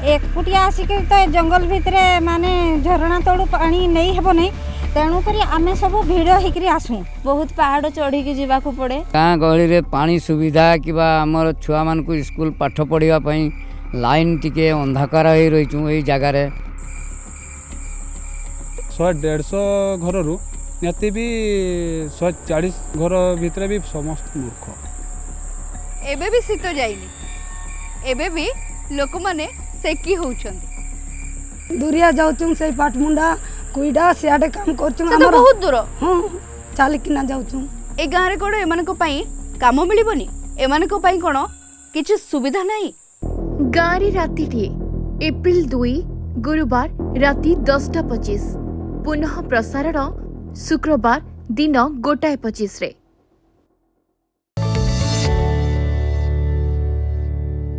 एकुटिया आसिक तो जंगल भितर माने झरणा तलू पानी नहीं हेब नहीं तेणुक आम सब भिड़ होकर आसू बहुत पहाड़ चढ़ी जावाक पड़े। गाँ गहली रे पानी सुविधा कि आमर छुआ मान स्कूल पाठ पढ़ापी लाइन टिके अंधाकार हो रही जगार 100-150 घर रु निहाती भी 140 घर भितर भी समस्त मूर्ख। एबे भी शीत जाइनी एबे भी लोक माने सेकी होउछंती दूरिया जाऊँ से पाटमुंडा कुईडा सियाडे काम करछुं से तो बहुत दूर। हां चालिकिना जाऊँ ए गाँ रे कोड एमानक पई काम मिलिबनी एमानक पई कोन किछि सुविधा नाही। गाँ रे रातिटी एप्रिल 2 गुरुवार राति 10:25 पुनः प्रसारण शुक्रवार दिन 1:25 रे।